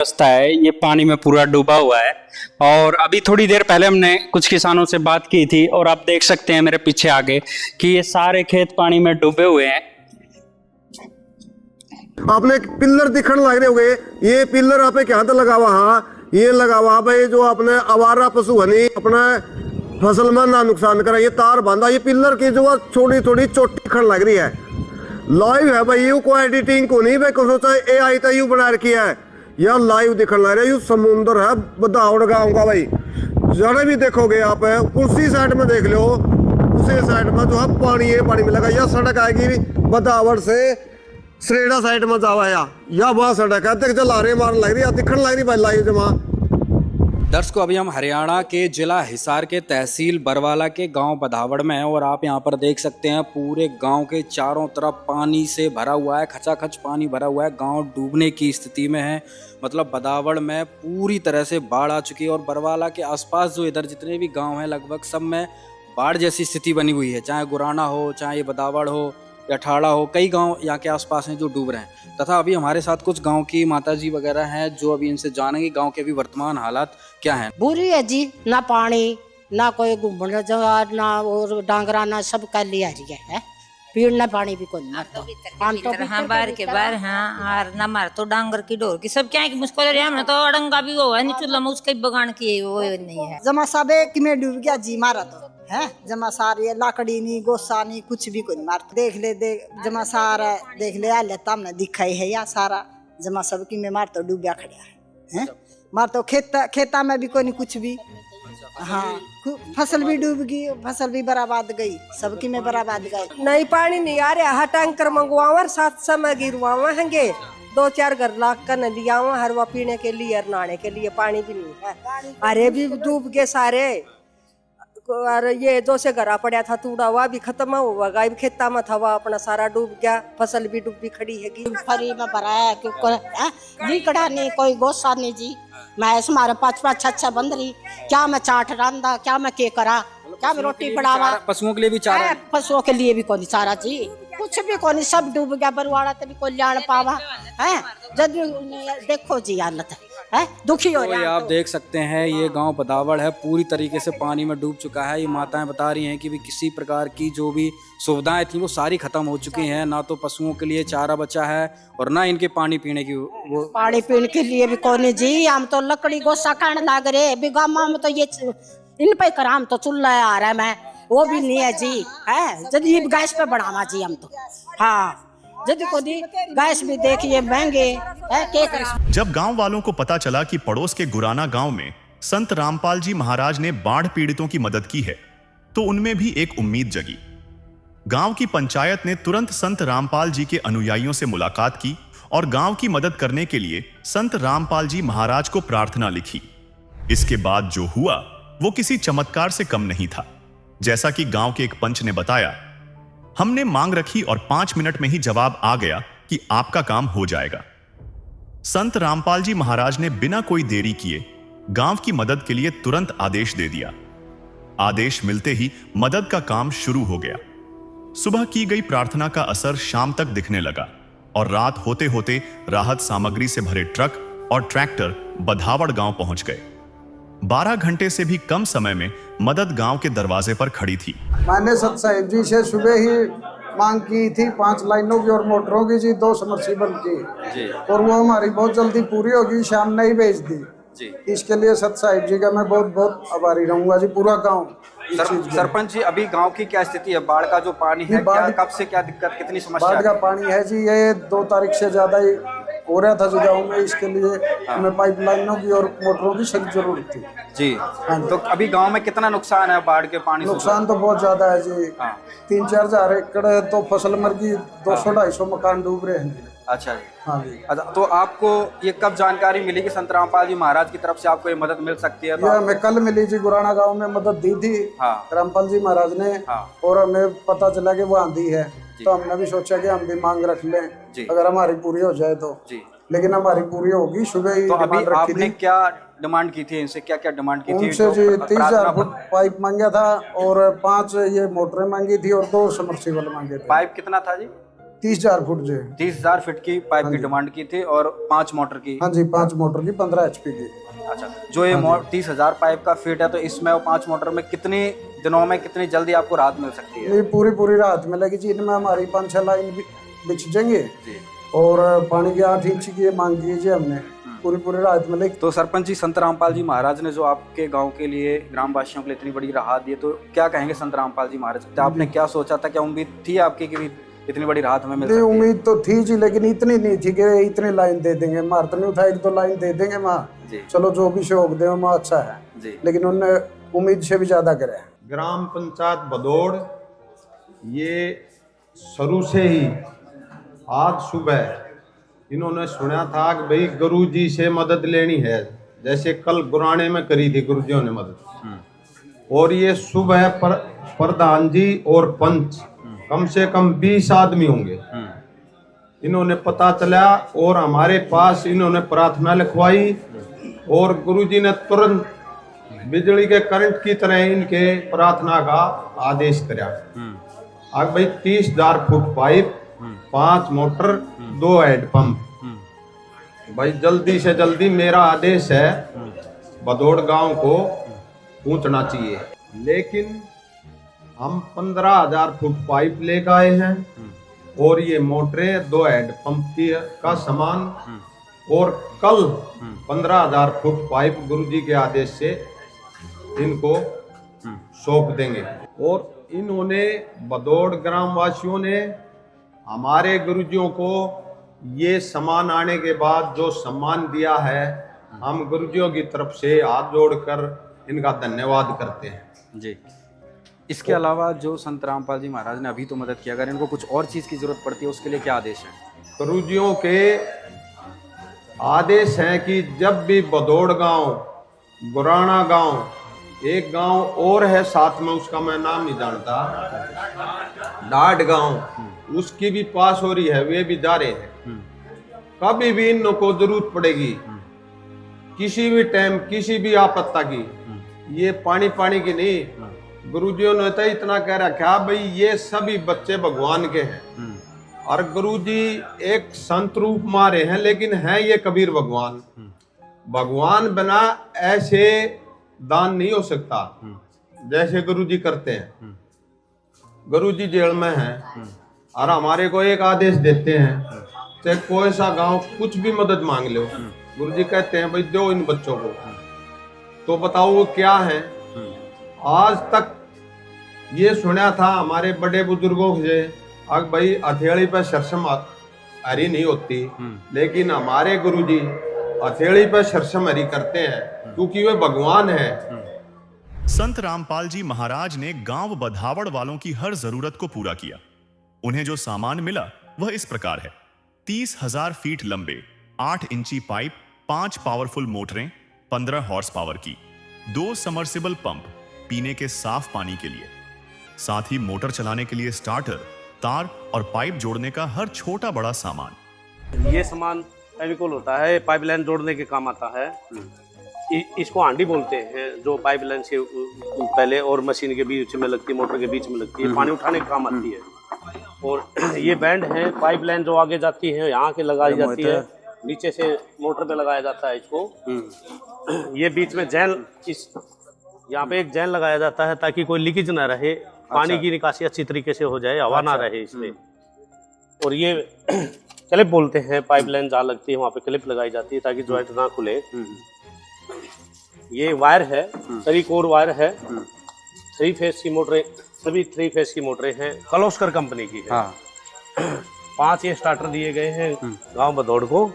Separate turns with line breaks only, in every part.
रास्ता है ये पानी में पूरा डूबा हुआ है। और अभी थोड़ी देर पहले हमने कुछ किसानों से बात की थी और आप देख सकते हैं मेरे पीछे आगे कि ये सारे खेत पानी में डूबे हुए हैं।
आपने पिलर दिखने लग रहे हो गए, ये पिलर आपे क्या तो लगा हुआ, हाँ ये लगा हुआ भाई जो आपने आवारा पशु हनी अपना फसल में ना नुकसान करा, ये तार बांधा, ये पिलर की जो छोटी छोटी चोटी दिखने लग रही है। लाइव है भाई, यू को एडिटिंग को नहीं भाई, को सोचा AI तो यू बना रखी है, यह लाइव दिखने लग रहा है। यू समुद्र है बदावड़ गाँव का भाई, जरा भी देखोगे आप उसी साइड में देख लो, उसी साइड में जो है पानी है, पानी में लगा। यह सड़क आएगी बदावड़ से सरेड़ा साइड में जावा या वह सड़क है, देख जला रहे मार लग रही है, दिखने लग रही भाई लाइव जमा।
दर्शकों, अभी हम हरियाणा के जिला हिसार के तहसील बरवाला के गांव बदावड़ में हैं और आप यहां पर देख सकते हैं पूरे गांव के चारों तरफ पानी से भरा हुआ है, खचाखच पानी भरा हुआ है, गांव डूबने की स्थिति में है। मतलब बदावड़ में पूरी तरह से बाढ़ आ चुकी है और बरवाला के आसपास जो इधर जितने भी गाँव हैं लगभग सब में बाढ़ जैसी स्थिति बनी हुई है, चाहे गुराना हो, चाहे ये बदावड़ हो या ठाड़ा हो, कई गांव यहाँ के आसपास हैं जो डूब रहे हैं। तथा अभी हमारे साथ कुछ गांव की माताजी वगैरह हैं जो अभी इनसे जानेंगे गांव के अभी वर्तमान हालात क्या हैं।
बुरी है जी, ना पानी ना कोई घूमने जगह ना और डांगरा ना सब का लिया रही है, पीना पानी भी कोई ना तो
हाँ बाहर के बाहर हाँ और ना मार तो डांगर की डोर की सब क्या है कि मुश्किल है, हमने तो अड़ंगा भी वो है नहीं चूल्हा में उसका बगान की वो नहीं है।
जमा सबे कि में डूब गया जी मारा तो है, जमा सारी लाकड़ी नहीं गोसा नहीं कुछ भी कोई मार देख ले देख जमा सारा देख ले आ लेता हमने दिखाई है या सारा जमा सब की में मार तो डूबया खड़ा है, मार तो खेता में भी कोई नहीं कुछ भी, हाँ फसल भी डूब गई, फसल भी बर्बाद गई, सबकी में बर्बाद गई।
नहीं पानी नहीं आ रहा है, टैंकर मंगवावा 700 में गिरवावा हैंगे, 2-4 घर लाख का न लिया हर वो पीने के लिए और नहाने के लिए पानी भी नहीं है। अरे भी डूब गए सारे, और ये जो से घरा पड़ा था तूड़ा हुआ भी खत्म हुआ, गाय भी खेता में था वह अपना सारा डूब गया, फसल भी डूबी खड़ी है।
फरी में भरा है लीकड़ा नहीं कोई गोसा नहीं जी, मैं मारे 5-5 6-6 बंद रही, क्या मैं चाट रांधा, क्या मैं के करा, क्या मैं रोटी पड़ावा,
पशुओं के लिए भी चारा,
पशुओं के लिए भी कोई चारा जी, कुछ भी कोई, सब डूब गया, बरवाड़ा तभी कोई जान पावा है। जब देखो जी हालत है दुखी हो
रहा। आप देख सकते हैं ये गांव बदावड़ है पूरी तरीके से पानी में डूब चुका है। ये माताएं बता रही हैं कि भी किसी प्रकार की जो भी सुविधाएं थी वो सारी खत्म हो चुकी हैं, ना तो पशुओं के लिए चारा बचा है और ना इनके पानी पीने की वो
पानी पीने के लिए भी कौन जी, हम तो लकड़ी गोसा खाने लग रहे बिगामा में, तो ये इन पे कराम तो चूल्हा आ रहा है, मैं वो भी नहीं है जी है, जब ये गैस पे बढ़ावा जी हम तो, हाँ जब को दी गैस भी देखिए महंगे है।
जब गांव वालों को पता चला कि पड़ोस के गुराना गांव में संत रामपाल जी महाराज ने बाढ़ पीड़ितों की मदद की है तो उनमें भी एक उम्मीद जगी। गांव की पंचायत ने तुरंत संत रामपाल जी के अनुयायियों से मुलाकात की और गांव की मदद करने के लिए संत रामपाल जी महाराज को प्रार्थना लिखी। इसके बाद जो हुआ वो किसी चमत्कार से कम नहीं था। जैसा कि गांव के एक पंच ने बताया, हमने मांग रखी और 5 मिनट में ही जवाब आ गया कि आपका काम हो जाएगा। संत रामपाल जी महाराज ने बिना कोई देरी किए गांव की मदद के लिए तुरंत आदेश दे दिया। आदेश मिलते ही मदद का काम शुरू हो गया। सुबह की गई प्रार्थना का असर शाम तक दिखने लगा और रात होते होते राहत सामग्री से भरे ट्रक और ट्रैक्टर बदावड़ गांव पहुंच गए। 12 घंटे से भी कम समय में मदद गांव के दरवाजे पर खड़ी थी।
मैंने सत साहिब जी से सुबह ही मांग की थी 5 लाइनों की और मोटरों की जी, 2 सबमर्सिबल की, और वो हमारी बहुत जल्दी पूरी होगी, शाम नहीं भेज दी जी। इसके लिए सत साहिब जी का मैं बहुत बहुत आभारी रहूंगा जी, पूरा गाँव।
सरपंच जी, अभी गांव की क्या स्थिति है? बाढ़ का जो पानी है क्या, कब से क्या दिक्कत, कितनी समस्या?
बाढ़ का पानी है जी, ये 2 तारीख से ज्यादा ही हो रहा था जी गाँव में, इसके लिए हमें पाइपलाइनों की और मोटरों की सख्त जरूरत थी जी।
तो अभी गांव में कितना नुकसान है बाढ़ के पानी से?
नुकसान तो बहुत ज्यादा है जी, 3-4 हजार एकड़ तो फसल मर गई, 200-250 मकान डूब रहे हैं।
अच्छा जी, हाँ जी। अच्छा, तो आपको ये कब जानकारी मिली कि संत रामपाल जी महाराज की तरफ से आपको ये मदद मिल सकती है?
ये हमें कल मिली जी, गुराना गांव में मदद दी थी रामपाल जी महाराज ने, और हमें पता चला कि वो आंधी है, तो हमने भी सोचा कि हम भी मांग रख लें अगर हमारी पूरी हो जाए तो जी। लेकिन हमारी पूरी होगी सुबह ही।
तो अभी आपने क्या डिमांड की थी इनसे, क्या क्या डिमांड की थी?
उनसे जी 30,000 फुट पाइप मांगा था और 5 ये मोटरें मांगी थी और 2 सबमर्सिबल मांगे थे।
पाइप कितना था जी?
30,000 फुट जी।
30,000 फीट की पाइप की डिमांड की थी और 5 मोटर की।
हाँ जी, 5 मोटर की 15 HP की।
अच्छा, जो ये 30,000 पाइप का फीट है तो इसमें वो 5 मोटर में कितनी दिनों में कितनी जल्दी आपको राहत मिल सकती है?
ये पूरी राहत मिलेगी जी। इनमें हमारी 5-6 लाइन बिछ जाएंगे और पानी की 8 इंच की मांग की जी हमने, पूरी राहत मिलेगी।
तो सरपंच जी संत रामपाल जी महाराज ने जो आपके गांव के लिए, ग्रामवासियों के लिए इतनी बड़ी राहत दी, तो क्या कहेंगे संत रामपाल जी महाराज? तो आपने क्या सोचा था, क्या उम्मीद थी आपकी कि भी इतनी बड़ी राहत हमें मिल सकती है?
उम्मीद तो थी जी, लेकिन इतनी नहीं थी कि इतनी लाइन दे देंगे। मार तो नहीं उठा, 1-2 लाइन दे देंगे माँ, चलो जो भी शौक दे माँ अच्छा है, लेकिन उन्होंने उम्मीद से भी ज्यादा करे।
ग्राम पंचायत भदौड़ ये शुरू से ही आज सुबह इन्होंने सुना था कि भाई गुरु जी से मदद लेनी है, जैसे कल गुराने में करी थी गुरुजियों ने मदद, और ये सुबह प्रधान जी और पंच कम से कम 20 आदमी होंगे, इन्होंने पता चला और हमारे पास इन्होंने प्रार्थना लिखवाई और गुरुजी ने तुरंत बिजली के करंट की तरह इनके प्रार्थना का आदेश कराया। अब भाई 30,000 foot pipe, 5 motor, 2 head pump, भाई जल्दी से जल्दी मेरा आदेश है भदौड़ गांव को पहुंचना चाहिए। लेकिन हम 15,000 फुट पाइप लेकर आए हैं और ये मोटरें, 2 हेड पंप की का सामान, और कल 15,000 फुट पाइप गुरुजी के आदेश से इनको सौंप देंगे। और इन्होंने भदौड़ ग्रामवासियों ने हमारे गुरुजियों को ये सामान आने के बाद जो सम्मान दिया है, हम गुरुजियों की तरफ से हाथ जोड़कर इनका धन्यवाद करते हैं
जी। इसके अलावा जो संत रामपाल जी महाराज ने अभी तो मदद किया, अगर इनको कुछ और चीज की जरूरत पड़ती है उसके लिए क्या आदेश है?
गुरुजियों के आदेश है कि जब भी भदौड़ गांव, गुराना गांव, एक गांव और है साथ में, उसका मैं नाम नहीं जानता, डाट गांव, उसकी भी पास हो रही है, वे भी जा रहे हैं। कभी भी इन को जरूरत पड़ेगी, किसी भी टाइम, किसी भी आपत्ता की, ये पानी की नहीं, गुरुजियों ने तो इतना कह रखा भाई ये सभी बच्चे भगवान के हैं और गुरुजी एक संत रूप मारे हैं, लेकिन है ये कबीर भगवान। भगवान बिना ऐसे दान नहीं हो सकता जैसे गुरुजी करते हैं। गुरुजी जेल में हैं और हमारे को एक आदेश देते हैं, चाहे कोई सा गांव कुछ भी मदद मांग लो, गुरुजी कहते हैं भाई दो इन बच्चों को। तो बताओ वो क्या है? आज तक ये सुना था हमारे बड़े बुजुर्गों से, अब भाई हथेली पे सरसम हरी नहीं होती, लेकिन हमारे गुरुजी हथेली पे सरसम हरी करते हैं क्योंकि वे भगवान हैं।
संत रामपाल जी महाराज ने गांव बधावड़ वालों की हर जरूरत को पूरा किया। उन्हें जो सामान मिला वह इस प्रकार है: 30,000 फीट लंबे 8 इंची पाइप, 5 पावरफुल मोटरें 15 हॉर्स पावर की, 2 समर्सिबल पंप पीने के साफ पानी के लिए, साथ ही मोटर चलाने के लिए स्टार्टर, तार और पाइप जोड़ने का हर छोटा बड़ा सामान।
ये सामान फेविकोल होता है, पाइपलाइन जोड़ने के काम आता है। इसको हांडी बोलते हैं, जो पाइपलाइन से पहले और मशीन के बीच में लगती है, मोटर के बीच में लगती है, पानी उठाने के काम आती है। और ये बैंड है, पाइपलाइन जो आगे जाती है यहाँ के लगाई जाती है, नीचे से मोटर पे लगाया जाता है इसको। ये बीच में जैन, इस यहाँ पे एक जैन लगाया जाता है ताकि कोई लीकेज ना रहे, पानी की निकासी अच्छी तरीके से हो जाए, हवा ना रहे इसमें। और ये क्लिप बोलते हैं, पाइपलाइन जहाँ लगती है वहाँ पे क्लिप लगाई जाती है ताकि ज्वाइंट ना खुले। ये वायर है, 3 कोर वायर है, 3 फेस की मोटरें, सभी 3 फेस की मोटरें हैं, कलोस्कर कंपनी की है। 5 ये स्टार्टर दिए गए हैं गांव भदौड़ को।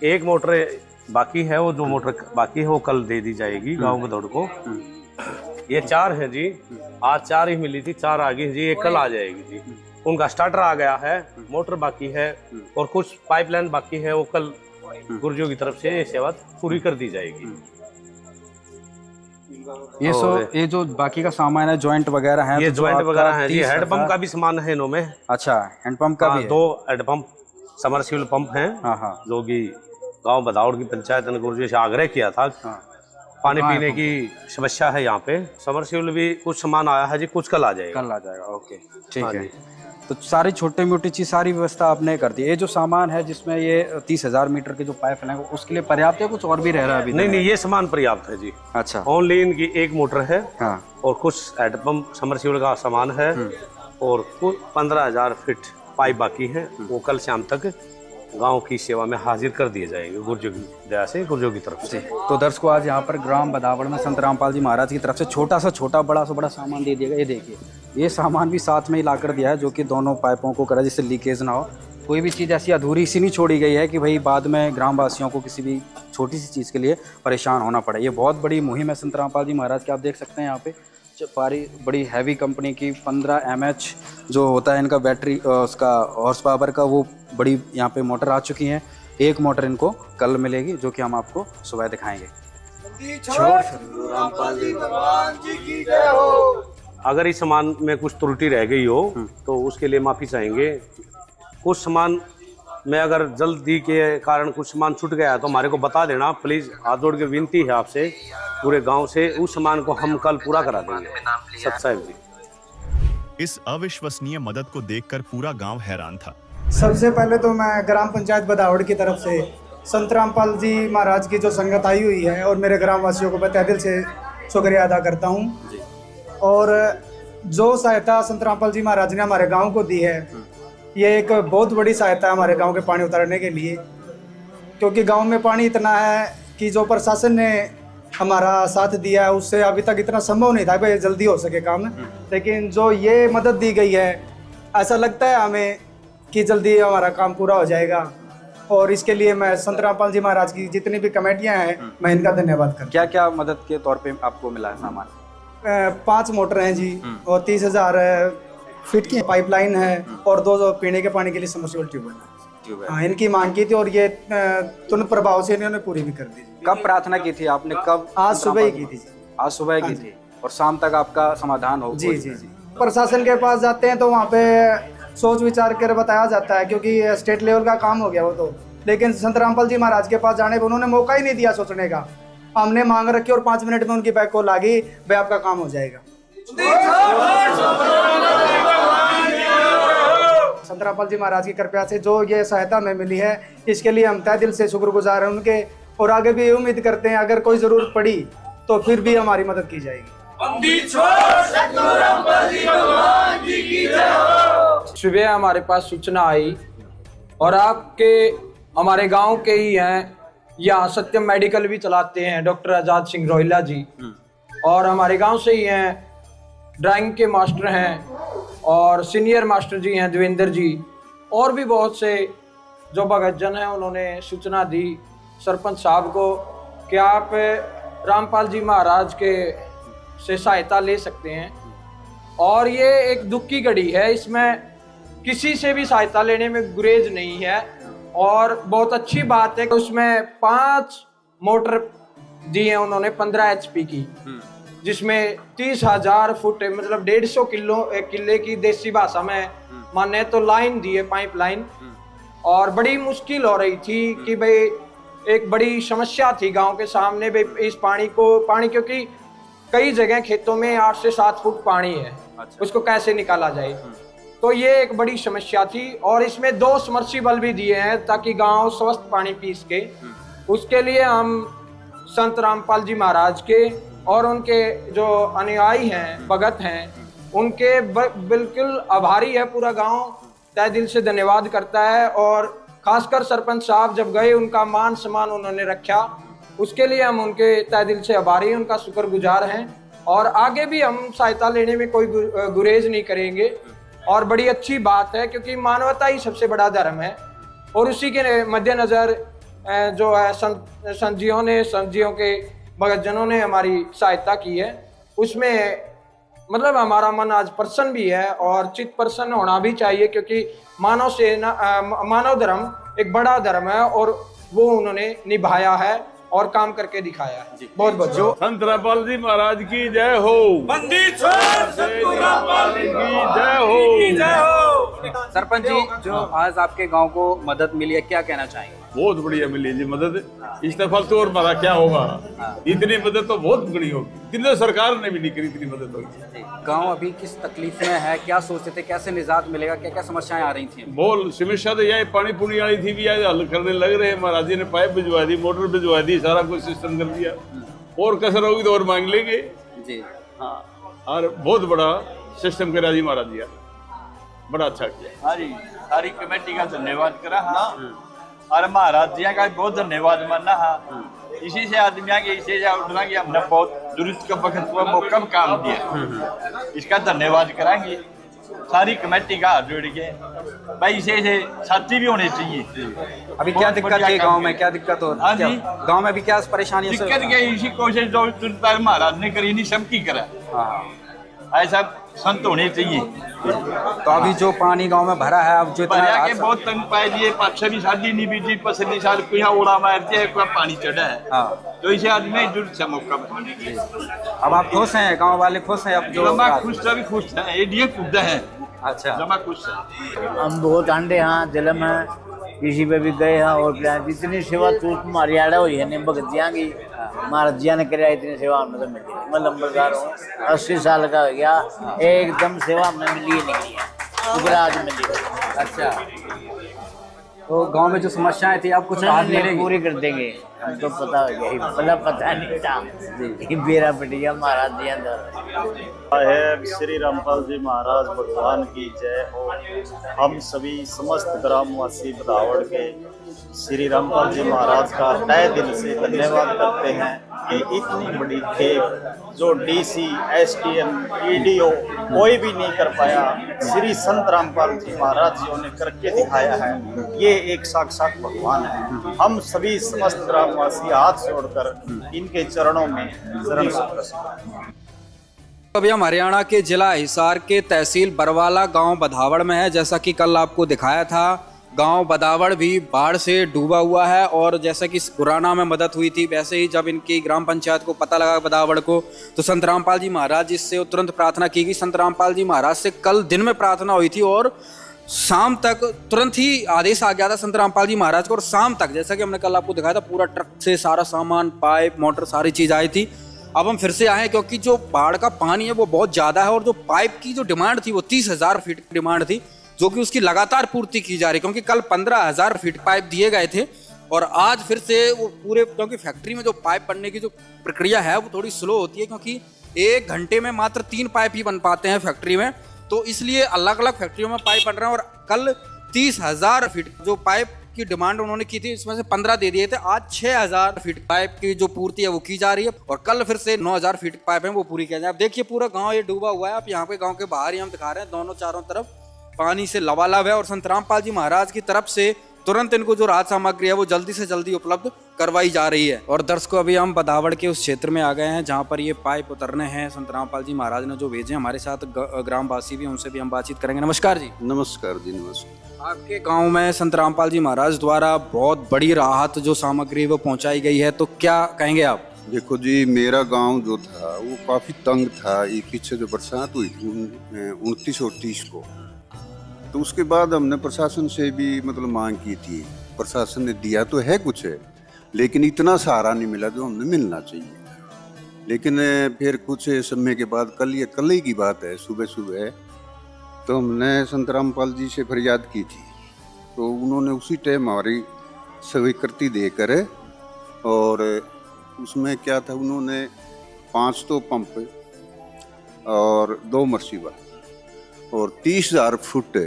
एक मोटर बाकी है, वो जो मोटर बाकी है वो कल दे दी जाएगी गांव भदौड़ को। ये 4 है जी, आज 4 ही मिली थी, 4 आ गई जी, एक कल आ जाएगी जी। उनका स्टार्टर आ गया है, मोटर बाकी है और कुछ पाइपलाइन बाकी है, वो कल गुरुजियों की तरफ से सेवा पूरी कर दी जाएगी।
ये जो बाकी का सामान है, जॉइंट वगैरह है,
ये जॉइंट वगैरह है जी। हेड पंप का भी सामान है इनों में।
अच्छा, हैंड पंप का भी है?
2 हेड पंप समरसीबल पंप हैं, जो कि गांव भदौड़ की पंचायत ने गुरुजी से आग्रह किया था। पानी पीने की समस्या है यहाँ पे। समरसीबल भी कुछ सामान आया है जी, कुछ कल आ जाएगा।
कल आ जाएगा, ओके, ठीक है। तो सारी छोटी मोटी चीज सारी व्यवस्था आपने कर दी। ये जो सामान है जिसमें ये 30,000 मीटर के जो पाइप लाइन उसके लिए पर्याप्त है, कुछ और भी रह रहा है अभी?
नहीं, ये सामान पर्याप्त है जी।
अच्छा,
ओनली इनकी एक मोटर है।
हाँ।
और कुछ हैंडपंप समरसीबल का सामान है और कुल 15,000 फीट पाइप बाकी है। वो कल शाम तक गांव की सेवा में हाजिर कर दिए जाएंगे गुर्जों की दया से, गुर्जों की तरफ से।
तो दर्शकों, आज यहाँ पर ग्राम बदावड़ में संत रामपाल जी महाराज की तरफ से छोटा बड़ा सामान दे दिया गया। ये देखिए, ये सामान भी साथ में ही ला कर दिया है, जो कि दोनों पाइपों को करा जिससे लीकेज ना हो। कोई भी चीज़ ऐसी अधूरी सी नहीं छोड़ी गई है कि भाई बाद में ग्रामवासियों को किसी भी छोटी सी चीज़ के लिए परेशान होना पड़े। ये बहुत बड़ी मुहिम है संत रामपाल जी महाराज की। आप देख सकते हैं यहाँ पे बड़ी हैवी कंपनी की 15 mAh जो होता है इनका बैटरी उसका हॉर्स पावर का, वो बड़ी यहाँ पे मोटर आ चुकी हैं। एक मोटर इनको कल मिलेगी, जो कि हम आपको सुबह दिखाएंगे।
अगर इस सामान में कुछ त्रुटि रह गई हो तो उसके लिए माफ़ी चाहेंगे। कुछ सामान में अगर जल्दी के कारण कुछ सामान छूट गया है तो हमारे को बता देना प्लीज़। हाथ जोड़ के विनती है आपसे पूरे गांव से, उस सामान को हम कल पूरा करा देंगे। सत साहिब जी।
इस अविश्वसनीय मदद को देखकर पूरा गांव हैरान था।
सबसे पहले तो मैं ग्राम पंचायत बदावड़ की तरफ से संत रामपाल जी महाराज की जो संगत आई हुई है और मेरे ग्रामवासियों को मैं तहे दिल से शुक्रिया अदा करता हूँ। और जो सहायता संत रामपाल जी महाराज ने हमारे गांव को दी है, ये एक बहुत बड़ी सहायता है हमारे गांव के पानी उतारने के लिए। क्योंकि गांव में पानी इतना है कि जो प्रशासन ने हमारा साथ दिया है उससे अभी तक इतना संभव नहीं था भाई जल्दी हो सके काम। लेकिन जो ये मदद दी गई है, ऐसा लगता है हमें कि जल्दी हमारा काम पूरा हो जाएगा। और इसके लिए मैं संत रामपाल जी महाराज की जितनी भी कमेटियाँ हैं, मैं इनका धन्यवाद करता हूँ।
क्या क्या मदद के तौर पे आपको मिला है सामान?
5 मोटर हैं जी, और 30,000 फीट की पाइपलाइन है और 2 पीने के पानी के लिए समरसेबल ट्यूबवेल। हाँ, इनकी मांग की थी और ये तुरंत प्रभाव से इन्होंने पूरी भी कर दी।
कब प्रार्थना की थी आपने? कब?
आज सुबह ही की थी।
आज सुबह की थी और शाम तक आपका समाधान हो?
जी जी जी। प्रशासन के पास जाते हैं तो वहाँ पे सोच विचार कर बताया जाता है, क्योंकि स्टेट लेवल का काम हो गया वो तो। लेकिन संत रामपाल जी महाराज के पास जाने पर उन्होंने मौका ही नहीं दिया सोचने का। हमने मांग रखी और 5 मिनट में उनकी बैक कॉल आ गई, भाई आपका काम हो जाएगा। संत रामपाल जी महाराज की कृपा से जो ये सहायता हमें मिली है, इसके लिए हम तहे दिल से शुक्रगुजार हैं उनके। और आगे भी उम्मीद करते हैं अगर कोई जरूरत पड़ी तो फिर भी हमारी मदद की जाएगी।
सुबह हमारे पास सूचना आई और आपके हमारे गांव के ही हैं, यहाँ सत्यम मेडिकल भी चलाते हैं डॉक्टर आजाद सिंह रोहिला जी, और हमारे गांव से ही हैं, ड्राइंग के मास्टर हैं और सीनियर मास्टर जी हैं देवेंद्र जी, और भी बहुत से जो भगत जन हैं। उन्होंने सूचना दी सरपंच साहब को कि आप रामपाल जी महाराज के से सहायता ले सकते हैं। और ये एक दुख की घड़ी है, इसमें किसी से भी सहायता लेने में गुरेज नहीं है। और बहुत अच्छी बात है कि उसमें 5 मोटर दी हैं उन्होंने 15 HP की, जिसमें 30,000 फुट मतलब 150 किले की देसी भाषा में माने तो लाइन दी है, पाइप लाइन। और बड़ी मुश्किल हो रही थी कि भाई एक बड़ी समस्या थी गांव के सामने भाई इस पानी क्योंकि कई जगह खेतों में 8 से 7 फुट पानी है। अच्छा। उसको कैसे निकाला जाए, तो ये एक बड़ी समस्या थी। और इसमें 2 समरसीबल भी दिए हैं ताकि गांव स्वस्थ पानी पी सके। उसके लिए हम संत रामपाल जी महाराज के और उनके जो अनुयायी हैं, भगत हैं, उनके बिल्कुल आभारी है। पूरा गांव तहे दिल से धन्यवाद करता है। और खासकर सरपंच साहब जब गए, उनका मान सम्मान उन्होंने रखा, उसके लिए हम उनके तहे दिल से आभारी हैं, उनका शुक्रगुजार हैं। और आगे भी हम सहायता लेने में कोई गुरेज नहीं करेंगे। और बड़ी अच्छी बात है क्योंकि मानवता ही सबसे बड़ा धर्म है। और उसी के मद्देनज़र जो है संतजियों के भगतजनों ने हमारी सहायता की है, उसमें मतलब हमारा मन आज प्रसन्न भी है और चित्त प्रसन्न होना भी चाहिए। क्योंकि मानव धर्म एक बड़ा धर्म है और वो उन्होंने निभाया है और काम करके दिखाया है। बहुत बहुत
संत रामपाल जी महाराज की जय हो।
सरपंच जी, जो आज आपके गांव को मदद मिली है, क्या कहना चाहेंगे?
बहुत बढ़िया मिली जी मदद। इस दफा तो और हमारा क्या होगा, इतनी मदद तो बहुत बड़ी होगी, इतनी सरकार ने भी नहीं करी, इतनी मदद होगी।
गांव अभी किस तकलीफ में है, क्या सोचते थे, कैसे निजात मिलेगा, क्या क्या समस्याएं आ रही थी?
बोल समस्या तो यही पानी पुनी वाली थी भी, हल करने लग रहे हैं। महाराज जी ने पाइप भिजवा दी, मोटर भिजवा दी, सारा कुछ सिस्टम कर दिया। और कसर होगी तो और मांग लेंगे
जी।
हाँ, और बहुत बड़ा सिस्टम करा जी महाराज जी, बड़ा अच्छा किया।
हाँ जी, सारी कमेटी का धन्यवाद करा। हाँ, और महाराज जी का बहुत धन्यवाद मानना। हाँ, इसी से आदमी के इसी से उठना कि हमने बहुत जरूरत का वक्त हुआ, मौका में काम दिया, इसका धन्यवाद कराएंगे सारी कमेटी का हाथ जोड़ के। भाई इसे से साथी भी होने चाहिए।
अभी क्या दिक्कत है गांव में, क्या दिक्कत हो रही है गांव में? अभी क्या परेशानी है?
दिक्कत क्या, इसी कोशिश जो महाराज ने करी नहीं सबकी करा। ऐसा संत होने चाहिए।
तो अभी जो पानी गांव में भरा है, अब जो
के बहुत तंग पाए दिए, 5-6 शादी नहीं बीती, 5 साल कोई ओला मार दिया, पानी चढ़ा है। तो इसे आदमी जरूर से मौका पाने के।
अब आप खुश हैं, गांव वाले खुश हैं? अब जो
खुश भी खुश है, ये खुद है।
अच्छा,
जमा खुश है।
हम बहुत अंडे हाँ दिल में किसी पे भी गए हैं, और जितनी सेवा तू तुम्हारी आड़ा हुई है भगतियाँ की, महाराज जी ने कराया, इतनी सेवा हमें तो मिली। मैं लंबरदार हूँ, 80 साल का हो गया, एकदम सेवा हमें मिली ही नहीं है, आज मिली।
अच्छा, तो गांव में जो समस्याएं थी अब कुछ राहत मिलेगी?
पूरी कर देंगे, हम तो पता हो गया, मतलब पता नहीं था बेरा पटिया महाराज जी
है। श्री रामपाल जी महाराज भगवान की जय हो। हम सभी समस्त ग्रामवासी बदावड़ के श्री रामपाल जी महाराज का तहे दिल से धन्यवाद करते हैं कि इतनी बड़ी खेप जो डीसी, एसडीएम, ईडीओ कोई भी नहीं कर पाया, श्री संत रामपाल जी महाराज जी ने करके दिखाया है। ये एक साक्षात भगवान है। हम सभी समस्त ग्रामवासी हाथ जोड़कर इनके चरणों में शरण समर्पित।
अभी हम हरियाणा के जिला हिसार के तहसील बरवाला गांव बदावड़ में है। जैसा कि कल आपको दिखाया था, गांव बदावड़ भी बाढ़ से डूबा हुआ है। और जैसा कि गुराना में मदद हुई थी, वैसे ही जब इनकी ग्राम पंचायत को पता लगा बदावड़ को, तो संत रामपाल जी महाराज इससे तुरंत प्रार्थना की गई। संत रामपाल जी महाराज से कल दिन में प्रार्थना हुई थी और शाम तक तुरंत ही आदेश आ गया था संत रामपाल जी महाराज को। और शाम तक, जैसा कि हमने कल आपको दिखाया था, पूरा ट्रक से सारा सामान, पाइप, मोटर, सारी चीज़ आई थी। अब हम फिर से आए क्योंकि जो बाढ़ का पानी है वो बहुत ज़्यादा है, और जो पाइप की जो डिमांड थी वो 30,000 फीट की डिमांड थी, जो कि उसकी लगातार पूर्ति की जा रही, क्योंकि कल 15,000 फीट पाइप दिए गए थे। और आज फिर से वो पूरे, क्योंकि फैक्ट्री में जो पाइप बनने की जो प्रक्रिया है वो थोड़ी स्लो होती है, क्योंकि 1 घंटे में मात्र 3 पाइप ही बन पाते हैं फैक्ट्री में, तो इसलिए अलग अलग फैक्ट्रियों में पाइप बन रहे हैं। और कल 30,000 फीट जो पाइप की डिमांड उन्होंने की थी, इसमें से 15 दे दिए थे। आज 6,000 फीट पाइप की जो पूर्ति है वो की जा रही है, और कल फिर से 9,000 फीट पाइप है वो पूरी किया जाए। अब देखिए पूरा गांव ये डूबा हुआ है। आप यहाँ पे गांव के बाहर ही हम दिखा रहे हैं, दोनों चारों तरफ पानी से लबालब है। और संत रामपाल जी महाराज की तरफ से तुरंत इनको जो राहत सामग्री है वो जल्दी से जल्दी उपलब्ध करवाई जा रही है। और दर्शकों, अभी हम बदावड़ के उस क्षेत्र में आ गए हैं जहाँ पर ये पाइप उतरने हैं। संत रामपाल जी महाराज ने जो भेजे, हमारे साथ ग्रामवासी भी, उनसे भी हम बातचीत करेंगे। नमस्कार जी।
नमस्कार जी, नमस्कार।
आपके गांव में संत रामपाल जी महाराज द्वारा बहुत बड़ी राहत जो सामग्री वो पहुंचाई गई है, तो क्या कहेंगे आप?
देखो जी, मेरा गांव जो था वो काफी तंग था। ये पीछे जो बरसात हुई थी 29 और 30 को, तो उसके बाद हमने प्रशासन से भी मतलब मांग की थी। प्रशासन ने दिया तो है कुछ है, लेकिन इतना सहारा नहीं मिला जो हमने मिलना चाहिए। लेकिन फिर कुछ समय के बाद, कल ही की बात है, सुबह तो हमने संत रामपाल जी से फरियाद की थी, तो उन्होंने उसी टाइम हमारी स्वीकृति देकर, और उसमें क्या था, उन्होंने 5 तो पंप और 2 मर्सीबल और 30,000 फुट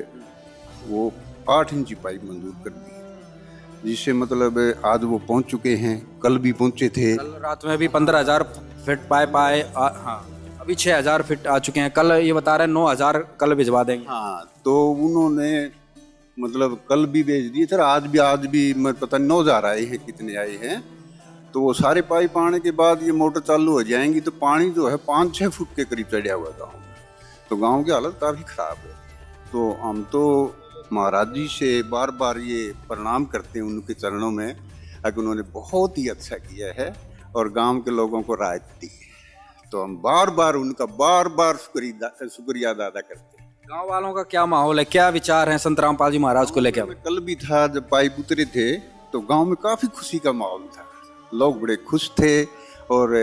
वो 8 इंची पाइप मंजूर कर दी, जिससे मतलब आज वो पहुंच चुके हैं। कल भी पहुंचे थे,
कल रात में भी 15,000 फीट पाइप आए। हाँ, अभी 6,000 फीट आ चुके हैं। कल ये बता रहे हैं 9,000 कल भिजवा देंगे।
हाँ, तो उन्होंने मतलब कल भी भेज दिए थे, आज भी मैं पता नहीं 9,000 आए हैं, कितने आए हैं। तो वो सारे पाइप आने के बाद ये मोटर चालू हो जाएंगी, तो पानी जो है 5-6 फुट के करीब चढ़ा हुआ गाँव में। तो गाँव की हालत काफ़ी ख़राब है। तो हम तो महाराज जी से बार बार ये प्रणाम करते हैं उनके चरणों में, कि उन्होंने बहुत ही अच्छा किया है और गांव के लोगों को राहत दी है। तो हम बार बार उनका शुक्रिया अदा करते हैं।
गांव वालों का क्या माहौल है, क्या विचार है संत रामपाल जी महाराज को लेकर?
कल भी था, जब पाइप उतरे थे तो गांव में काफी खुशी का माहौल था, लोग बड़े खुश थे और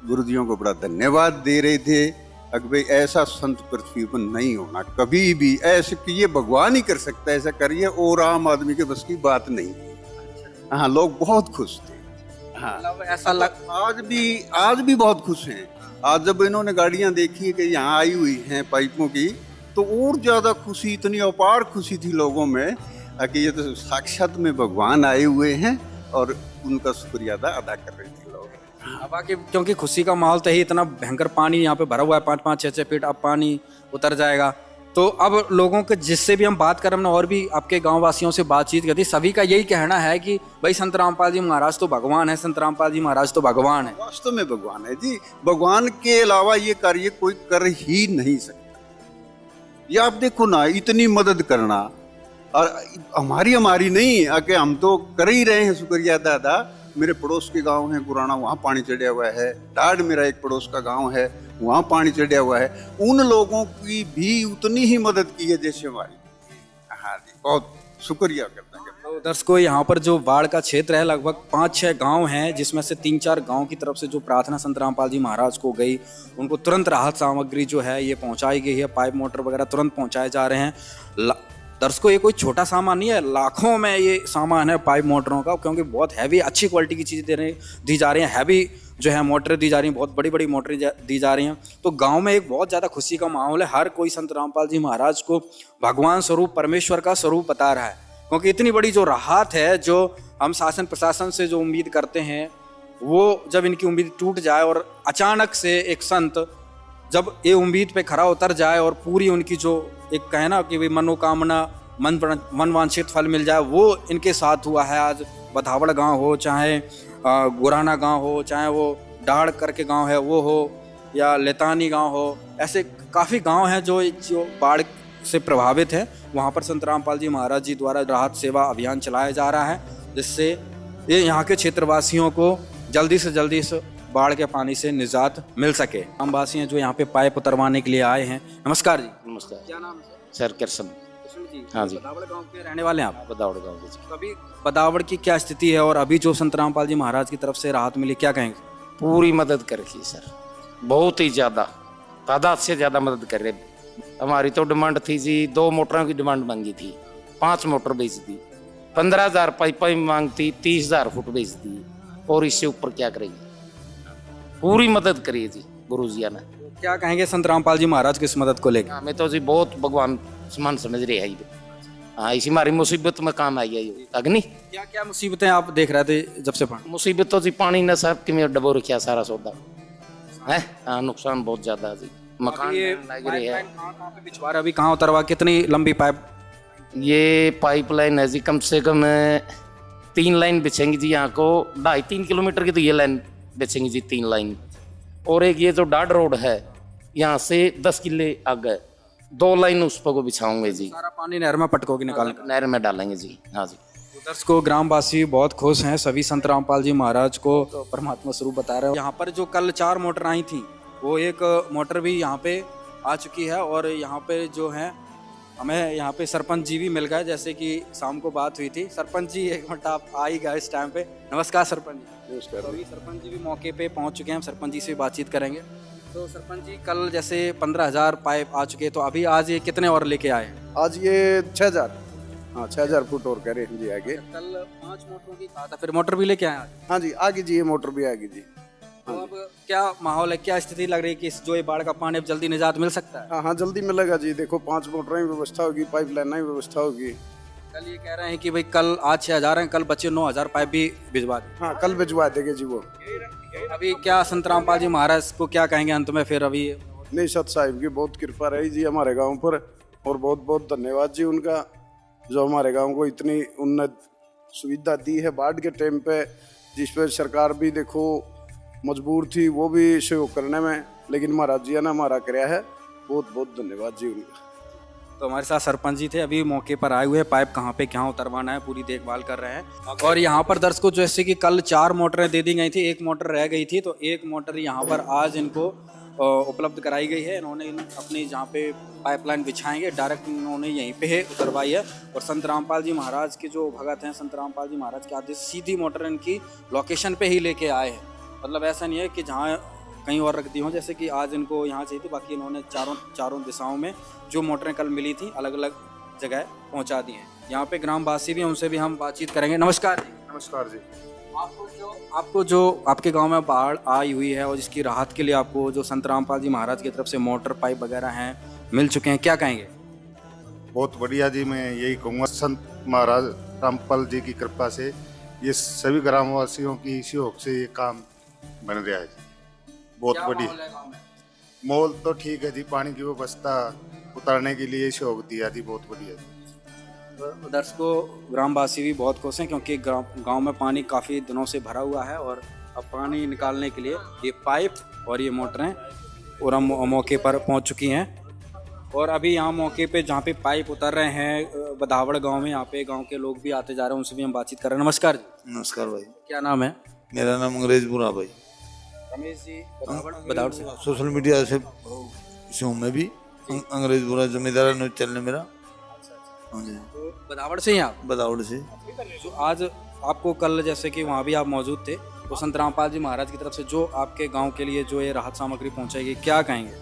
गुरुजियों को बड़ा धन्यवाद दे रहे थे। अगर भाई ऐसा संत पृथ्वी पर नहीं होना कभी भी, ऐसे कि ये भगवान ही कर सकता है, ऐसा करिए, और आम आदमी के बस की बात नहीं। हाँ, लोग बहुत खुश थे। हाँ,
ऐसा
आज भी बहुत खुश हैं। आज जब इन्होंने गाड़ियां देखी कि यहाँ आई हुई हैं पाइपों की, तो और ज्यादा खुशी, इतनी अपार खुशी थी लोगों में कि ये तो साक्षात में भगवान आए हुए हैं और उनका शुक्रिया अदा कर रहे थे लोग।
अब आके क्योंकि खुशी का माहौल तो ही, इतना भयंकर पानी यहाँ पे भरा हुआ है, 5-5, 6-6 फीट, अब पानी उतर जाएगा। तो अब लोगों के जिससे भी हम बात कर, हमने और भी आपके गांव वासियों से बातचीत की थी, सभी का यही कहना है कि भाई संत रामपाल जी महाराज तो भगवान है, संत रामपाल जी महाराज तो भगवान है।
वास्तव में भगवान है जी, भगवान के अलावा ये कार्य कोई कर ही नहीं सकता। ये आप देखो ना, इतनी मदद करना, और हमारी नहीं, आके हम तो कर ही रहे हैं शुक्रिया दादा। मेरे पड़ोस के गांव है गुराना, वहाँ पानी चढ़ा हुआ है। डाड मेरा एक पड़ोस का गांव है, वहाँ पानी चढ़ा हुआ है। उन लोगों की भी उतनी ही मदद की है जैसे हमारी। हाँ जी, बहुत शुक्रिया करता हूँ।
तो दर्शकों, यहाँ पर जो बाढ़ का क्षेत्र है, लगभग 5-6 गांव हैं, जिसमें से 3-4 गांव की तरफ से जो प्रार्थना संत रामपाल जी महाराज को गई, उनको तुरंत राहत सामग्री जो है ये पहुँचाई गई है। पाइप मोटर वगैरह तुरंत पहुँचाए जा रहे हैं। दर्शकों, ये कोई छोटा सामान नहीं है, लाखों में ये सामान है पाइप मोटरों का, क्योंकि बहुत हैवी, अच्छी क्वालिटी की चीज़ें दी जा रही हैं। हैवी जो है मोटरें दी जा रही हैं, बहुत बड़ी बड़ी मोटरें दी जा रही हैं। तो गांव में एक बहुत ज़्यादा खुशी का माहौल है। हर कोई संत रामपाल जी महाराज को भगवान स्वरूप, परमेश्वर का स्वरूप बता रहा है, क्योंकि इतनी बड़ी जो राहत है, जो हम शासन प्रशासन से जो उम्मीद करते हैं, वो जब इनकी उम्मीद टूट जाए और अचानक से एक संत जब ये उम्मीद पे खरा उतर जाए और पूरी उनकी जो एक कहना कि भाई मनोकामना, मन वांछित फल मिल जाए, वो इनके साथ हुआ है। आज बधावड़ गांव हो, चाहे गुराना गांव हो, चाहे वो डाढ़ करके गांव है वो हो, या लेतानी गांव हो, ऐसे काफ़ी गांव हैं जो बाढ़ से प्रभावित है। वहाँ पर संत रामपाल जी महाराज जी द्वारा राहत सेवा अभियान चलाया जा रहा है, जिससे ये यहाँ के क्षेत्रवासियों को जल्दी से जल्दी इस बाढ़ के पानी से निजात मिल सके। हम वासी हैं जो यहाँ पे पाइप उतरवाने के लिए आए हैं। नमस्कार जी।
नमस्कार।
क्या नाम है
सर? कृष्ण
जी।
हाँ जी।
बदावड़ गांव के रहने वाले हैं आप?
बदावड़ गांव के।
तो अभी बदावड़ की क्या स्थिति है और अभी जो संत रामपाल जी महाराज की तरफ से राहत मिली, क्या कहेंगे?
पूरी मदद कर रही सर, बहुत ही ज़्यादा, तादाद से ज़्यादा मदद कर रहे। हमारी तो डिमांड थी जी, 2 मोटरों की डिमांड मांगी थी, 5 मोटर बेच दी, 15,000 पाइपें मांगती, 30,000 फुट बेच दी, और इससे ऊपर क्या करेंगे। पूरी मदद करिए जी गुरु जी ने।
क्या कहेंगे संत रामपाल जी महाराज की इस मदद को लेकर?
हमें तो जी बहुत भगवान समान समझ रहे हैं। हाँ, इसी हमारी मुसीबत में काम आई है अग्नि।
क्या क्या मुसीबतें आप देख रहे थे जब से?
मुसीबत तो जी पानी ने सब कि डबो रखा सारा सौदा है। हाँ, नुकसान बहुत ज्यादा है जी। मकान लग रहे हैं।
पिछवाड़ा अभी कहाँ उतरवा, कितनी लंबी पाइप?
ये पाइपलाइन है जी, कम से कम 3 लाइन बिछेंगी जी। यहाँ को 2.5-3 किलोमीटर की तो ये लाइन बिछेंगी जी, 3 लाइन। और एक ये जो डाड रोड है, यहाँ से 10 किले आगे 2 लाइन उस पर को बिछाऊंगे जी।
सारा पानी नहर में पटकोगे, निकाल
नहर में डालेंगे जी। हाँ जी।
दर्शकों, ग्रामवासी बहुत खुश हैं, सभी संत रामपाल जी महाराज को तो परमात्मा स्वरूप बता रहे हैं। यहाँ पर जो कल 4 मोटर आई थी, वो एक मोटर भी यहाँ पे आ चुकी है। और यहाँ पे जो है, हमें यहाँ पे सरपंच जी भी मिल गए, जैसे कि शाम को बात हुई थी। सरपंच जी, एक मिनट, आप आ ही गए इस टाइम पे। नमस्कार सरपंच जी।
नमस्कार।
तो अभी सरपंच जी भी मौके पे पहुँच चुके हैं, हम सरपंच जी से बातचीत करेंगे। तो सरपंच जी, कल जैसे 15,000 पाइप आ चुके, तो अभी आज ये कितने और लेके आए?
आज ये 6,000, हाँ 6,000 फुट और कह रहे हैं जी आगे।
कल 5 मोटरों की कहा था, फिर मोटर भी लेके आए आज?
हाँ जी, आगे जी, ये मोटर भी आएगी जी।
तो अब क्या माहौल है, क्या स्थिति लग रही है कि जो ये बाढ़ का पानी अब जल्दी निजात मिल सकता है?
हाँ, जल्दी मिलेगा जी। देखो 5 मोटरें की व्यवस्था होगी, पाइप लाइन की व्यवस्था होगी।
कल ये कह रहे हैं कि भाई कल आज 6,000 हैं, कल बच्चे 9,000 पाइप भी भिजवा दें।
हाँ, कल भिजवा देंगे जी वो।
अभी क्या संत रामपाल जी महाराज को क्या कहेंगे अंत में फिर? अभी
नहीं, सत साहिब की बहुत कृपा रही जी हमारे गांव पर, और बहुत बहुत धन्यवाद जी उनका, जो हमारे गांव को इतनी उन्नत सुविधा दी है बाढ़ के टाइम पे, जिस पर सरकार भी देखो मजबूर थी वो भी सहयोग करने में, लेकिन महाराज जी ने हमारा कराया है। बहुत बहुत धन्यवाद जी उनका।
तो हमारे साथ सरपंच जी थे, अभी मौके पर आए हुए हैं, पाइप कहाँ पे क्या उतरवाना है पूरी देखभाल कर रहे हैं। और यहाँ पर दर्शकों, जैसे कि कल 4 मोटरें दे दी गई थी, 1 मोटर रह गई थी, तो 1 मोटर यहाँ पर आज इनको उपलब्ध कराई गई है। इन्होंने अपनी जहाँ पे पाइपलाइन बिछाएंगे डायरेक्ट इन्होंने यहीं पे है उतरवाई है। और संत रामपाल जी महाराज के जो भगत हैं, संत रामपाल जी महाराज के आदेश सीधी मोटर इनकी लोकेशन पे ही लेके आए हैं। मतलब ऐसा नहीं है कि जहाँ कहीं और रख दी हो, जैसे कि आज इनको यहाँ चाहिए थी, बाकी इन्होंने चारों दिशाओं में जो मोटरें कल मिली थी अलग अलग जगह पहुँचा दी हैं। यहाँ पे ग्रामवासी भी हैं, उनसे भी हम बातचीत करेंगे। नमस्कार जी।
नमस्कार जी।
आपको जो आपके गांव में बाढ़ आई हुई है और जिसकी राहत के लिए आपको जो संत रामपाल जी महाराज की तरफ से मोटर पाइप वगैरह हैं मिल चुके हैं, क्या कहेंगे?
बहुत बढ़िया जी। मैं यही कहूँगा संत महाराज रामपाल जी की कृपा से ये सभी ग्रामवासियों की सहयोग से ये काम बन रहा है। बहुत बढ़िया माहौल तो ठीक है जी। पानी की व्यवस्था उतारने के लिए सहयोग दिया जी, बहुत बढ़िया।
दर्शकों, ग्रामवासी भी बहुत खुश हैं क्योंकि गांव में पानी काफ़ी दिनों से भरा हुआ है और अब पानी निकालने के लिए ये पाइप और ये मोटरें और हम मौके पर पहुंच चुकी हैं। और अभी यहाँ मौके पे जहाँ पे पाइप उतर रहे हैं बदावड़ गांव में, यहाँ पे गांव के लोग भी आते जा रहे हैं, उनसे भी हम बाततचीत कर रहे हैं। नमस्कार जी।
नमस्कार भाई।
क्या नाम है?
मेरा नाम अंग्रेजपुरा भाई।
रमेश जी, बदावड़ से।
सोशल मीडिया से हूँ मैं भी। अंग्रेजपुरा जमींदार न्यूज चैनल मेरा। हाँ जी।
तो बदावड़ से ही आप?
बदावड़ से।
तो आज आपको कल जैसे कि वहाँ भी आप मौजूद थे, तो संत रामपाल जी महाराज की तरफ से जो आपके गांव के लिए जो ये राहत सामग्री पहुँचाएगी, क्या कहेंगे?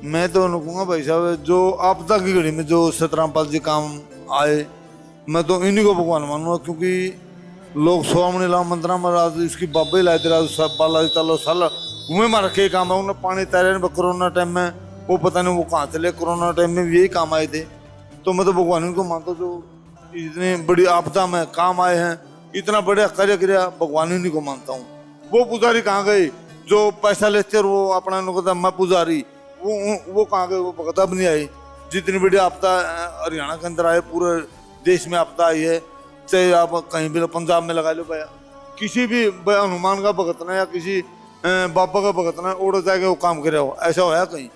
मैं तो कहूँगा भाई साहब, जो आपदा की घड़ी में जो संत रामपाल जी काम आए, मैं तो इन्हीं को भगवान मानूंगा। क्योंकि लोग स्वामी लाल मंत्रा महाराज इसकी बाबे लाए थे, बालाजी तालो साल घूमे मार रखे काम है। उन्होंने पानी तैरे कोरोना टाइम में, वो पता नहीं वो कहाँ चले, कोरोना टाइम में भी यही काम आए थे। तो मैं तो भगवान को मानता हूँ जो इतनी बड़ी आपदा में काम आए हैं, इतना बड़ा कार्य किया, भगवान ही को मानता हूँ। वो पुजारी कहाँ गए जो पैसा लेते और वो अपना कहता मैं पुजारी, वो कहाँ गए? वो भगता भी नहीं आई। जितनी बड़ी आपदा हरियाणा के अंदर आए, पूरे देश में आपदा आई है, चाहे आप कहीं भी पंजाब में लगा लो भैया, किसी भी हनुमान का भगत ना या किसी बाबा का भगत ना उड़ जाके वो काम करे हो, ऐसा होया कहीं?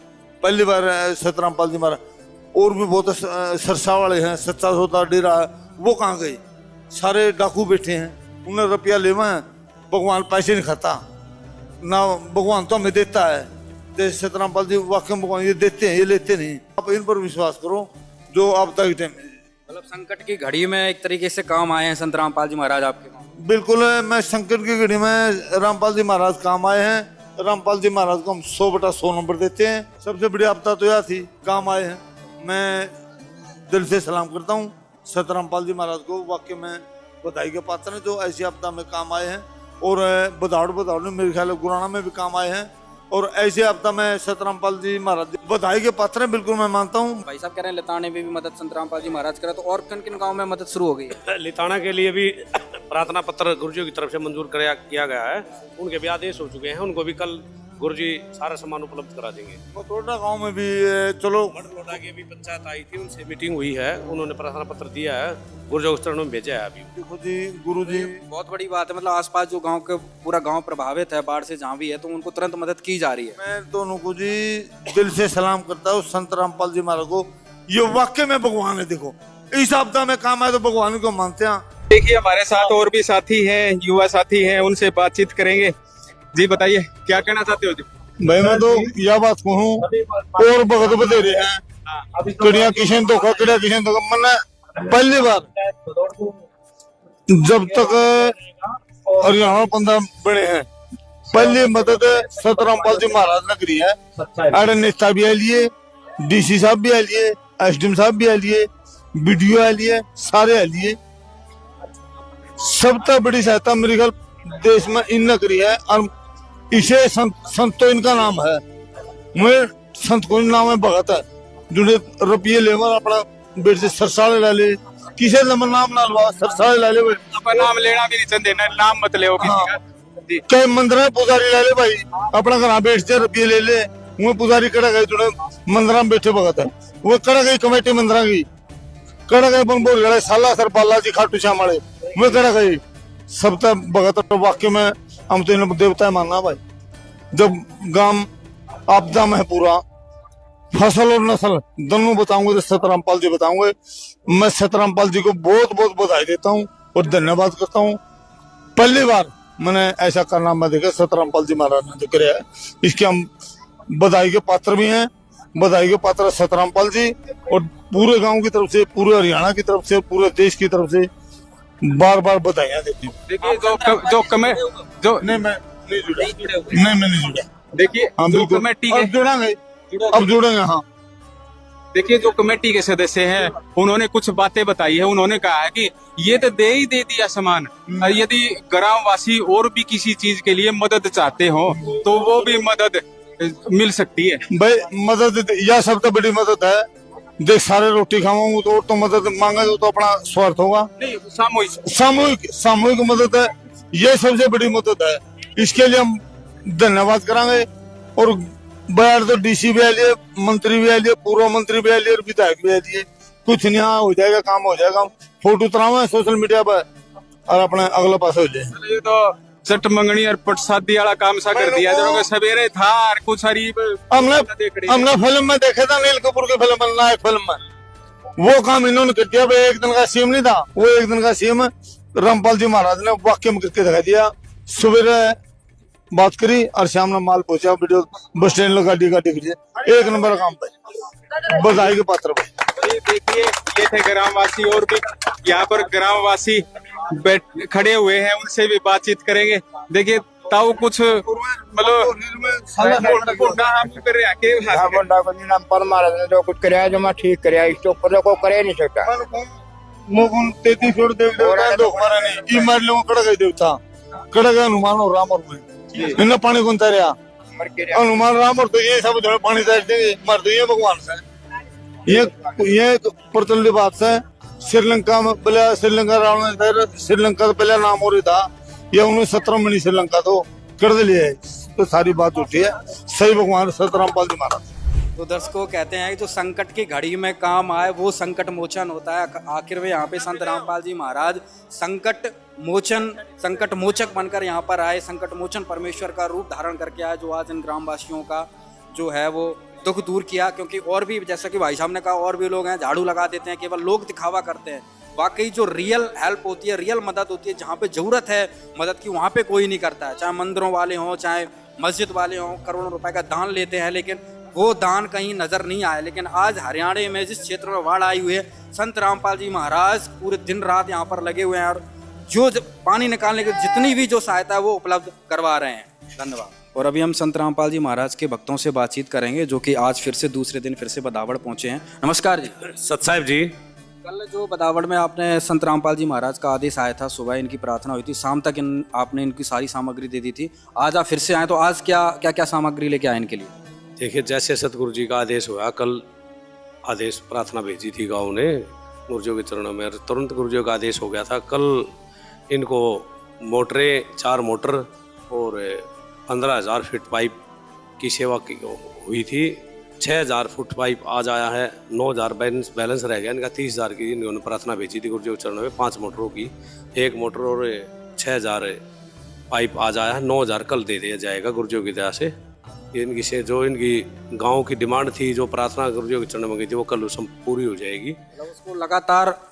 पहली बार संत रामपाल जी महाराज। और भी बहुत सरसा वाले हैं, सच्चा सौदा डेरा, वो कहाँ गए? सारे डाकू बैठे हैं, उन्हें रुपया लेवा है। भगवान पैसे नहीं खाता ना, भगवान तो हमें देता है। तो संत रामपाल जी वाकई भगवान ये देते हैं, ये लेते नहीं। आप इन पर विश्वास करो जो आपदा के टाइम।
मतलब संकट की घड़ी में एक तरीके से काम आए हैं संत रामपाल जी महाराज आपके गाँव?
बिल्कुल। मैं संकट की घड़ी में रामपाल जी महाराज काम आए हैं। रामपाल जी महाराज को हम 100/100 नंबर देते हैं। सबसे बड़ी आपदा तो यह थी, काम आए हैं। मैं दिल से सलाम करता हूँ संत रामपाल जी महाराज को। वाकई में बधाई के पात्र हैं जो ऐसी आपदा में काम आए हैं। और बदावड़ में मेरे ख्याल गुराना में भी काम आए हैं। और ऐसे आपदा में संत रामपाल जी महाराज बधाई के पात्र हैं, बिल्कुल मैं मानता हूँ।
भाई साहब कह रहे हैं लिताने में भी मदद संत रामपाल जी महाराज करा, तो और किन किन गाँव में मदद शुरू हो गई है?
लिताना के लिए भी प्रार्थना पत्र गुरुजी की तरफ से मंजूर किया गया है। उनके भी आदेश हो चुके हैं, उनको भी कल गुरुजी सारा सामान उपलब्ध करा देंगे।
मटोटा गांव में भी चलो,
मटोटा की भी पंचायत आई थी, उनसे मीटिंग हुई है, उन्होंने प्रार्थना पत्र दिया है, गुरुजी के चरणों में भेजा है अभी।
देखो जी, गुरुजी
बहुत बड़ी बात है। मतलब आसपास जो गांव के पूरा गांव प्रभावित है बाढ़ से, जहाँ भी है, तो उनको तुरंत मदद की जा रही है।
मैं दोनों को जी दिल से सलाम करता हूँ संत रामपाल जी महाराज को। ये वाकई में भगवान है। देखो इस आपदा में काम आए तो भगवान को मानते हैं।
देखिए हमारे साथ और भी साथी हैं, युवा साथी हैं, उनसे बातचीत करेंगे। जी बताइए क्या कहना चाहते हो? जी
भाई मैं तो यह बात कहूँ, और भगत बतेरे हैं, कड़िया किशन धोखा, कड़िया किशन धोखा। मैंने पहली बार जब तक हरियाणा पंद्रह बने हैं, पहली मदद संत रामपाल जी महाराज ने करी है। अरे नेता भी आ लिए, डीसी साहब भी आ लिए, एसडीएम साहब भी आ लिए, बीडीओ आ लिए, सारे आ लिए। सबसे बड़ी सहायता मेरे ख्याल देश में इन करी है। और इसे संत तो इनका नाम है। मैं संत को नाम है भगत है, जिन्हें रुपये लेवर अपना बेट से सरसाले ला ले, किसे नाम ना लवा, सरसाले ला ले।
नाम लेना भी नहीं चाहते, नाम मत ले
कई मंदिर में पुजारी ला ले भाई, अपना घर बैठ से रुपये ले ले। वो पुजारी कड़ा गए जो मंदिर में बैठे भगत है, वो कड़ा गई कमेटी मंदिर की, कड़ा गए बन बोल गए साला सर बालाजी खाटू श्याम वाले, वो कड़ा गई सब तक भगत। वाक्य में हम तो इन देवता मानना भाई। जब गांव आपदा में है पूरा, फसल और नस्ल दोनों बताऊंगे तो सत रामपाल जी बताऊंगे। मैं सत रामपाल जी को बहुत बहुत बधाई देता हूँ और धन्यवाद करता हूँ। पहली बार मैंने ऐसा करना मैं देखा सत रामपाल जी महाराज ने जो कराया, इसके हम बधाई के पात्र भी हैं। बधाई के पात्र सतरामपाल जी और पूरे गांव की तरफ से, पूरे हरियाणा की तरफ से, पूरे देश की तरफ से बार बार बधाइयां देती हूँ।
देखिए जो
नहीं मैं नहीं जुड़ा, मैं नहीं जुड़ा।
देखिए जो कमेटी के
अब जुड़ेंगे। हाँ
देखिए जो कमेटी के सदस्य हैं उन्होंने कुछ बातें बताई है। उन्होंने कहा है कि ये तो दे ही दे दिया सामान, यदि ग्रामवासी और भी किसी चीज के लिए मदद चाहते हो तो वो भी मदद मिल सकती है।
भाई मदद यह सबसे बड़ी मदद है। देख सारे रोटी खाऊंगा तो और तो मदद मांगे तो अपना स्वार्थ होगा।
नहीं,
सामूहिक मदद है, ये सबसे बड़ी मदद है। इसके लिए हम धन्यवाद करांगे। और बाहर तो डीसी भी आ लिए, मंत्री भी आ लिए, पूर्व मंत्री भी आ लिए और विधायक भी आ लिए। कुछ नहीं, हाँ हो जाएगा, काम हो जाएगा। फोटो उतरावे सोशल मीडिया पर और अपने अगला पास हो जाए।
ये तो चट मंगनी और प्रसादी वाला काम सा कर दिया जो सवेरे था और कुछ
हमने फिल्म में देखे था, नील कपूर की फिल्म बनना है, फिल्म में वो काम इन्होंने कर दिया। एक दिन का सीएम नहीं था वो, एक दिन का सीएम रामपाल जी महाराज ने वाक्य में करके दिखा दिया। सवेरे बात करी और शाम में माल पहुंचा, वीडियो बस स्टैंड गाड़ी एक नंबर काम पे, बधाई के पात्र पे।
देखिए ये थे ग्रामवासी और भी यहाँ पर ग्रामवासी खड़े हुए हैं, उनसे भी बातचीत करेंगे। देखिए ताऊ कुछ मतलब
महाराज ने जो कुछ कराया जो मैं ठीक कराया, इसके ऊपर को करे नहीं सकता।
कड़क हनुमान और राम और इन्हें पानी कौन तैरिया, हनुमान राम और तो ये सब जो पानी तैर देंगे, मर तो ये भगवान से। ये प्रचलित बात है। श्रीलंका में पहले श्रीलंका रावण श्रीलंका तो पहले नाम हो रही था, ये 1917 में श्रीलंका तो कर दिया, तो सारी बात होती है। सही भगवान सतरामपाल जी महाराज।
तो दर्शकों कहते हैं कि जो संकट की घड़ी में काम आए वो संकट मोचन होता है। आखिर में यहाँ पे संत रामपाल जी महाराज संकट मोचक बनकर यहाँ पर आए, संकट मोचन परमेश्वर का रूप धारण करके आए, जो आज इन ग्रामवासियों का जो है वो दुख दूर किया। क्योंकि और भी जैसा कि भाई साहब ने कहा, और भी लोग हैं झाड़ू लगा देते हैं, केवल लोग दिखावा करते हैं। वाकई जो रियल हेल्प होती है, रियल मदद होती है, जहाँ पे जरूरत है मदद की वहाँ पे कोई नहीं करता है। चाहे मंदिरों वाले हों, चाहे मस्जिद वाले हों, करोड़ों रुपए का दान लेते हैं, लेकिन वो दान कहीं नजर नहीं आया। लेकिन आज हरियाणा में जिस क्षेत्र में बाढ़ आई हुई है, संत रामपाल जी महाराज पूरे दिन रात यहाँ पर लगे हुए हैं और जो पानी निकालने की जितनी भी जो सहायता है वो उपलब्ध करवा रहे हैं। धन्यवाद। और अभी हम संत रामपाल जी महाराज के भक्तों से बातचीत करेंगे, जो कि आज फिर से दूसरे दिन फिर से बदावड़ पहुंचे हैं। नमस्कार जी।
सत साहिब जी,
कल जो बदावड़ में आपने संत रामपाल जी महाराज का आदेश आया था, सुबह इनकी प्रार्थना हुई थी, शाम तक आपने इनकी सारी सामग्री दे दी थी। आज आप फिर से आए, तो आज क्या सामग्री लेके आए इनके लिए?
देखिए जैसे सतगुरु जी का आदेश हुआ, कल आदेश प्रार्थना भेजी थी गाँव ने गुरुजियों के चरणों में, तुरंत गुरुजियों का आदेश हो गया था। कल इनको मोटरें 4 मोटर और 15,000 फीट पाइप की सेवा हुई थी। 6,000 फुट पाइप आज आया है, 9,000 बैलेंस रह गया इनका। 30,000 की इन्होंने प्रार्थना भेजी थी गुरुजी के चरणों में, 5 मोटरों की, 1 मोटर और 6,000 पाइप आज आया है। 9,000 कल दे दिया जाएगा गुरुजियों की दया से। इनकी से जो इनकी गांव की डिमांड थी, जो प्रार्थना गुरुजियों के चरणों में गई थी, वो कल पूरी हो जाएगी।
उसको लगातार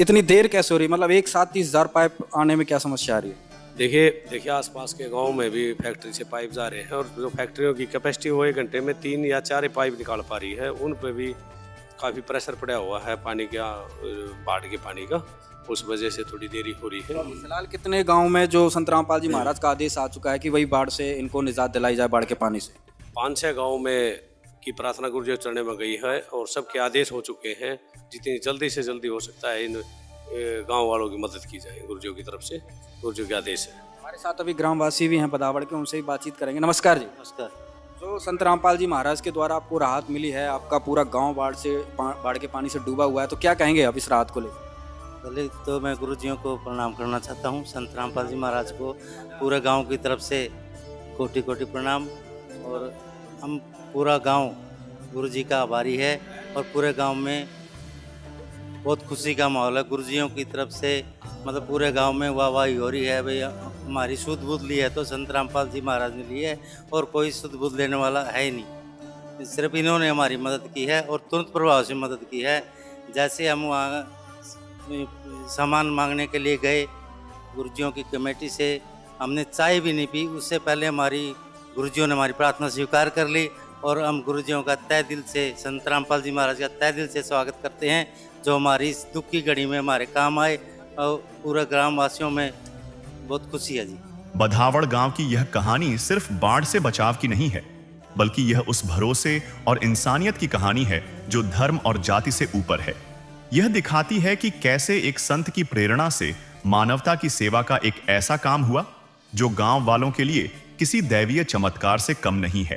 इतनी देर कैसे हो रही, मतलब एक साथ 30,000 पाइप आने में क्या समस्या आ रही है?
देखिए आसपास के गांव में भी फैक्ट्री से पाइप जा रहे हैं और जो फैक्ट्रियों की कैपेसिटी वो 1 घंटे में 3 या 4 पाइप निकाल पा रही है, उन पे भी काफ़ी प्रेशर पड़ा हुआ है पानी का, बाढ़ के पानी का, उस वजह से थोड़ी देरी हो रही है।
फिलहाल कितने गांव में जो संत रामपाल जी महाराज का आदेश आ चुका है कि वही बाढ़ से इनको निजात दिलाई जाए, बाढ़ के पानी से?
5-6 गाँव में की प्रार्थना गुरुजी के चरणों में गई है और सबके आदेश हो चुके हैं। जितनी जल्दी से जल्दी हो सकता है इन गांव वालों की मदद की जाए गुरुजियों की तरफ से, गुरुजियों के आदेश है।
हमारे साथ अभी ग्रामवासी भी हैं बदावड़ के, उनसे ही बातचीत करेंगे। नमस्कार जी।
नमस्कार।
जो संत रामपाल जी महाराज के द्वारा आपको राहत मिली है, आपका पूरा गांव बाढ़ के पानी से डूबा हुआ है, तो क्या कहेंगे आप इस राहत को लेकर?
पहले तो मैं गुरुजियों को प्रणाम करना चाहता हूँ। संत रामपाल जी महाराज को पूरे गांव की तरफ से कोटि कोटि प्रणाम। और हम पूरा गांव गुरुजी का आभारी है और पूरे गांव में बहुत खुशी का माहौल है। गुरुजियों की तरफ से मतलब पूरे गांव में वाहवाही हो रही है, भाई हमारी सुध बुध ली है तो संत रामपाल जी महाराज ने ली है और कोई सुध बुध लेने वाला है ही नहीं। सिर्फ इन्होंने हमारी मदद की है और तुरंत प्रभाव से मदद की है। जैसे हम वहाँ सामान मांगने के लिए गए गुरुजियों की कमेटी से, हमने चाय भी नहीं पी, उससे पहले हमारी गुरुजियों ने हमारी प्रार्थना स्वीकार कर ली और हम गुरुजियों का तहे दिल से, संत रामपाल जी महाराज का तहे दिल से स्वागत करते हैं, जो हमारी इस दुख की घड़ी में हमारे काम आए और पूरा ग्राम वासियों में बहुत खुशी है जी।
बधावड़ गांव की यह कहानी सिर्फ बाढ़ से बचाव की नहीं है, बल्कि यह उस भरोसे और इंसानियत की कहानी है जो धर्म और जाति से ऊपर है। यह दिखाती है कि कैसे एक संत की प्रेरणा से मानवता की सेवा का एक ऐसा काम हुआ जो गांव वालों के लिए किसी दैवीय चमत्कार से कम नहीं है।